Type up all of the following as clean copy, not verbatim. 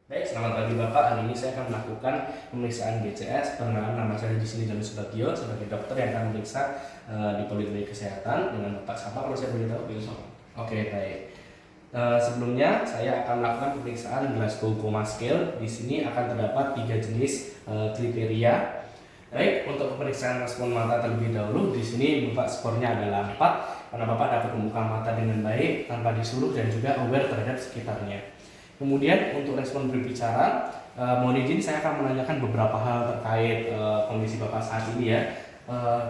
Baik, selamat pagi Bapak. Hari ini saya akan melakukan pemeriksaan GCS. Perkenalkan, nama saya di sini Joni Subagio sebagai dokter yang akan memeriksa di Poliklinik Kesehatan dengan Bapak siapa kalau saya boleh tahu? Besok. Oke, baik. Sebelumnya saya akan melakukan pemeriksaan Glasgow Coma Scale. Di sini akan terdapat 3 jenis kriteria. Baik, untuk pemeriksaan respon mata terlebih dahulu, di sini Bapak skornya adalah 4 karena Bapak dapat membuka mata dengan baik tanpa disuruh dan juga aware terhadap sekitarnya. Kemudian untuk respon berbicara, mohon izin saya akan menanyakan beberapa hal terkait kondisi Bapak saat ini ya.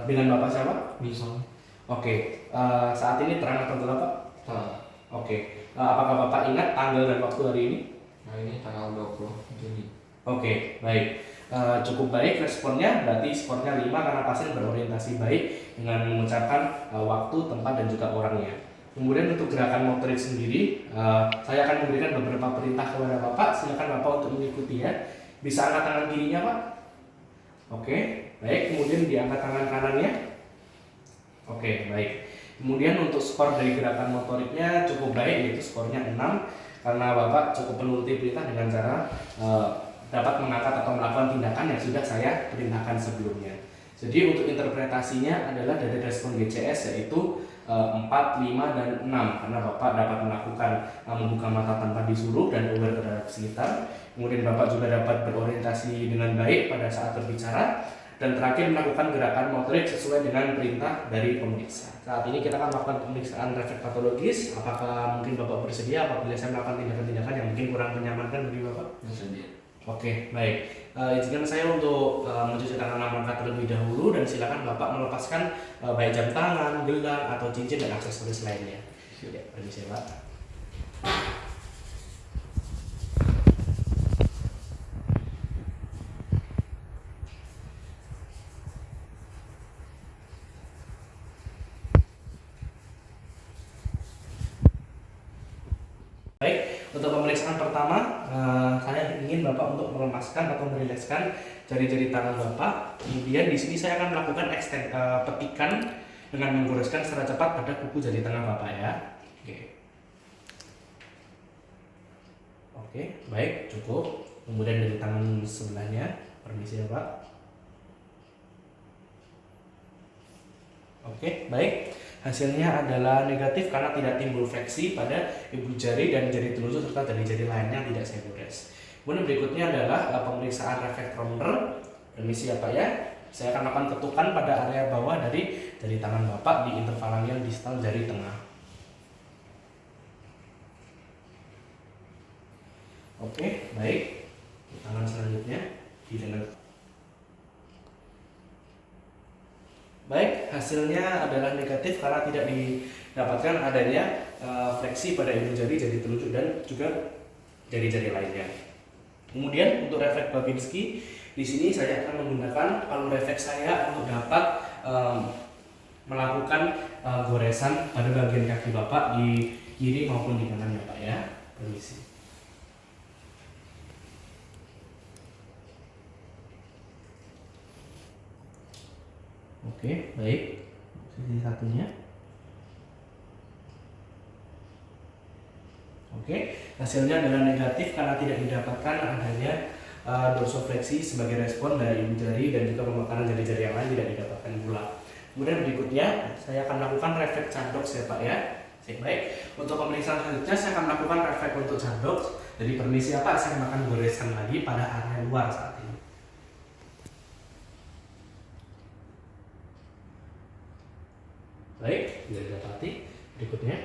Dengan Bapak siapa? Bisa. Oke, saat ini terang atau gelap Pak? Nah, Oke, apakah Bapak ingat tanggal dan waktu hari ini? nah ini tanggal 20 Juni. Oke, baik. Cukup baik responnya, berarti skornya 5 karena pasien berorientasi baik dengan mengucapkan waktu, tempat, dan juga orangnya. Kemudian untuk gerakan motorik sendiri, saya akan memberikan beberapa perintah kepada Bapak. Silakan Bapak untuk mengikuti ya. Bisa angkat tangan kirinya Pak? Oke, baik. Kemudian diangkat tangan kanannya. Oke, baik. Kemudian untuk skor dari gerakan motoriknya cukup baik, yaitu skornya 6 karena Bapak cukup menuruti perintah dengan cara dapat mengangkat atau melakukan tindakan yang sudah saya perintahkan sebelumnya. Jadi untuk interpretasinya adalah dari respon GCS yaitu 4, 5, dan 6 karena Bapak dapat melakukan membuka mata tanpa disuruh dan aware terhadap sekitar. Kemudian Bapak juga dapat berorientasi dengan baik pada saat berbicara. Dan terakhir melakukan gerakan motorik sesuai dengan perintah dari pemeriksa. Saat ini kita akan melakukan pemeriksaan refleks patologis. Apakah mungkin Bapak bersedia apabila saya melakukan tindakan-tindakan yang mungkin kurang menyamankan bagi Bapak? Bersedia. Oke, baik. Izinkan saya untuk mencuci tangan langkah terlebih dahulu dan silakan Bapak melepaskan baik jam tangan, gelang, atau cincin dan aksesoris lainnya. Ya, permisi Pak. Baik, untuk pemeriksaan pertama, saya ingin Bapak untuk melepaskan atau merilekskan jari-jari tangan Bapak. Kemudian di sini saya akan melakukan petikan dengan menggoreskan secara cepat pada kuku jari tangan Bapak ya. Oke, baik, cukup. Kemudian dari tangan sebelahnya, permisi ya Pak. Oke, baik. Hasilnya adalah negatif karena tidak timbul fleksi pada ibu jari dan jari telunjuk serta jari-jari lainnya tidak saya gores. Kemudian berikutnya adalah pemeriksaan reflektometer. Permisi ya Pak ya. Saya akan melakukan ketukan pada area bawah dari jari tangan Bapak di interfalangial distal jari tengah. Oke, baik. Tangan selanjutnya didengar. Baik, hasilnya adalah negatif karena tidak didapatkan adanya fleksi pada ibu jari, jari telunjuk dan juga jari-jari lainnya. Kemudian untuk refleks Babinski, di sini saya akan menggunakan palu refleks saya untuk dapat melakukan goresan pada bagian kaki Bapak di kiri maupun di kanan ya Pak ya. Permisi. Oke, baik. Sisi satunya. Oke, hasilnya adalah negatif karena tidak didapatkan adanya dorsofleksi sebagai respon dari ibu jari dan juga pemekaran jari-jari yang lain tidak didapatkan pula. Kemudian berikutnya saya akan melakukan refleks Chandox ya Pak ya. Baik, untuk pemeriksaan selanjutnya saya akan melakukan refleks untuk Chandox. Jadi permisi ya Pak, saya akan goresan lagi pada area luar saat ini. Baik, bisa didapati berikutnya.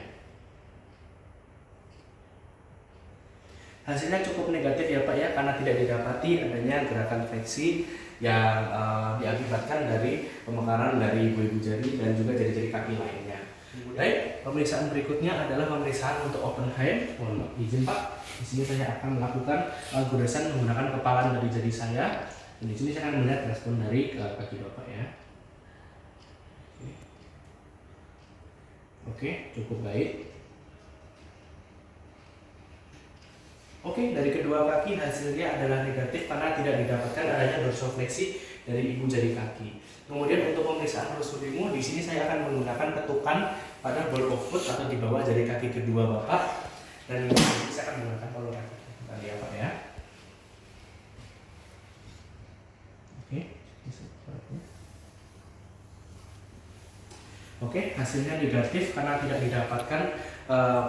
Hasilnya cukup negatif ya Pak ya, karena tidak didapati adanya gerakan fleksi yang diakibatkan dari pemekaran dari ibu jari dan juga jari-jari kaki lainnya. Baik, pemeriksaan berikutnya adalah pemeriksaan untuk open hand. Mohon izin Pak, di sini saya akan melakukan goresan menggunakan kepalan dari jari saya. Dan di sini saya akan melihat respon dari kaki Bapak ya. Oke, cukup baik. Oke, dari kedua kaki hasilnya adalah negatif karena tidak didapatkan adanya dorsofleksi dari ibu jari kaki. Kemudian untuk pemeriksaan Rosulimu, di sini saya akan menggunakan ketukan pada ball of foot atau di bawah jari kaki kedua Bapak. Dan di sini saya akan menggunakan palu refleks tadi ya Pak ya. Oke, hasilnya negatif karena tidak didapatkan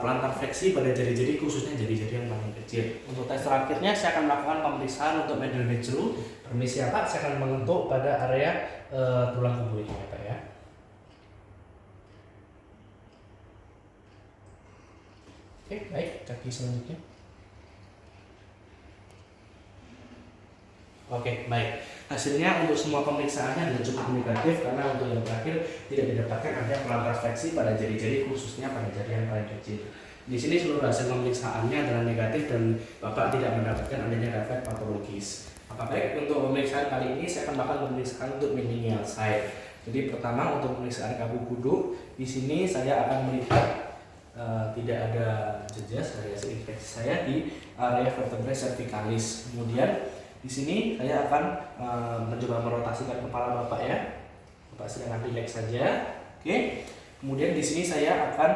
pelantar fleksi pada jari-jari, khususnya jari-jari yang paling kecil. Untuk tes terakhirnya saya akan melakukan pemeriksaan untuk medial major. Permisi ya Pak, saya akan mengentuk pada area tulang kebo ini ya Pak ya. Oke, baik, kaki selanjutnya. Oke, baik. Hasilnya untuk semua pemeriksaannya adalah cukup negatif karena untuk yang terakhir tidak didapatkan adanya pelantar fleksi pada jari-jari, khususnya pada jari yang paling kecil. Di sini seluruh hasil pemeriksaannya adalah negatif dan Bapak tidak mendapatkan adanya efek patologis. Maka baik, untuk pemeriksaan kali ini saya akan melakukan pemeriksaan untuk medial side. Jadi pertama untuk pemeriksaan kaku kudu, di sini saya akan melihat tidak ada jejas dari hasil infeksi saya di area vertebrae cervicalis. Kemudian di sini saya akan mencoba merotasikan kepala Bapak ya. Bapak sedang rileks saja. Oke. Kemudian di sini saya akan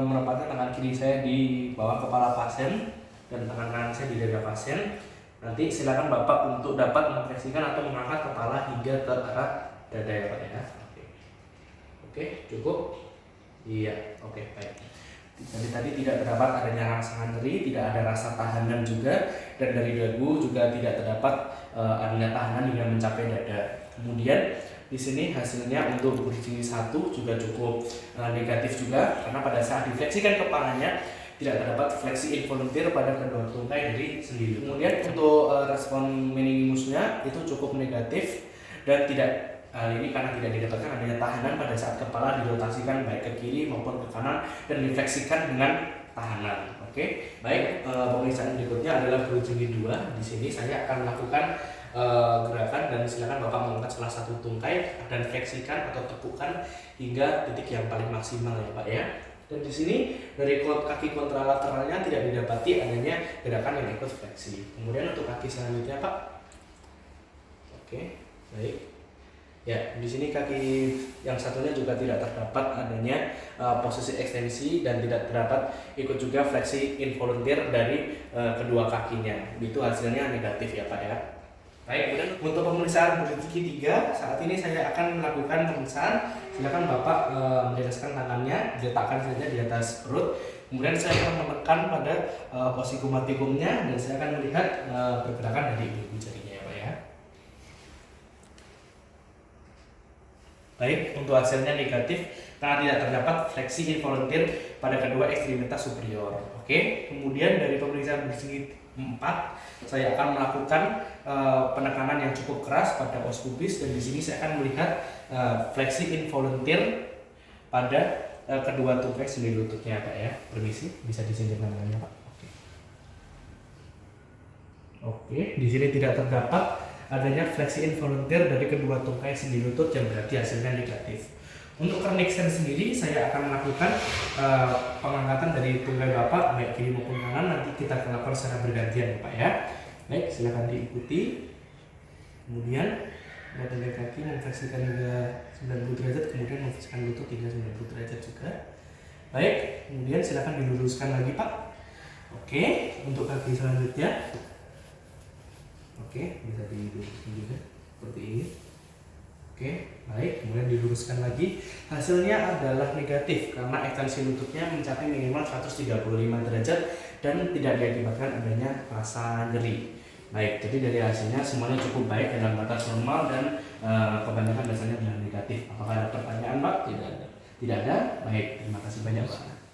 menempatkan tangan kiri saya di bawah kepala pasien dan tangan kanan saya di dada pasien. Nanti silakan Bapak untuk dapat memfleksikan atau mengangkat kepala hingga ke arah dada ya Pak ya. Oke, cukup. Iya, oke, baik. Tadi tidak terdapat adanya rasa nyeri, tidak ada rasa tahanan juga, dan dari dagu juga tidak terdapat adanya tahanan hingga mencapai dada. Kemudian di sini hasilnya untuk bridging 1 juga cukup negatif juga karena pada saat difleksikan kepalanya tidak terdapat fleksi involunteer pada kedua tungkai dari sendi. Kemudian untuk respon meningimusnya itu cukup negatif dan tidak. Hal ini karena tidak didapatkan adanya tahanan pada saat kepala dirotasikan baik ke kiri maupun ke kanan dan difleksikan dengan tahanan. Oke, baik. Pemeriksaan berikutnya adalah bridging 2. Di sini saya akan melakukan gerakan dan silakan Bapak mengangkat salah satu tungkai dan fleksikan atau tepukkan hingga titik yang paling maksimal ya Pak ya. Dan di sini dari kaki kontralateralnya tidak didapati adanya gerakan yang ikut fleksi. Kemudian untuk kaki selanjutnya Pak. Oke, baik. Ya, di sini kaki yang satunya juga tidak terdapat adanya posisi ekstensi dan tidak terdapat ikut juga fleksi involunteer dari kedua kakinya. Itu hasilnya negatif ya Pak ya. Baik, kemudian untuk pemeriksaan bridging 3 saat ini saya akan melakukan pemeriksaan. Silakan Bapak menjelaskan tangannya, diletakkan saja di atas perut. Kemudian saya akan menekan pada posikumaticumnya dan saya akan melihat pergerakan dari ibu jarinya ya Pak ya. Baik, untuk hasilnya negatif karena tidak terdapat fleksi involunteer pada kedua ekstremitas superior. Oke, kemudian dari pemeriksaan bridging 4 saya akan melakukan penekanan yang cukup keras pada os pubis dan di sini saya akan melihat fleksi involunteer pada kedua tungkai sendi lututnya Pak ya. Permisi, bisa disingkirkan tangannya Pak. Oke, di sini tidak terdapat adanya fleksi involunteer dari kedua tungkai sendi lutut yang berarti hasilnya negatif. Untuk Kerniksen sendiri saya akan melakukan pengangkatan dari tungkai Bapak baik kiri maupun kanan, nanti kita lakukan secara bergantian Pak ya. Baik, silakan diikuti. Kemudian tungkai kaki memfleksikan hingga 90 derajat, kemudian memfleksikan lutut hingga 90 derajat juga. Baik, kemudian silakan diluruskan lagi Pak. Oke, untuk kaki selanjutnya. Oke, bisa diluruskan juga seperti ini. Oke, baik. Kemudian diluruskan lagi. Hasilnya adalah negatif karena ekstensi lututnya mencapai minimal 135 derajat dan tidak diakibatkan adanya rasa nyeri. Baik, jadi dari hasilnya semuanya cukup baik dalam batas normal dan kebanyakan dasarnya adalah negatif. Apakah ada pertanyaan Pak? Tidak ada. Tidak ada. Baik, terima kasih banyak Pak.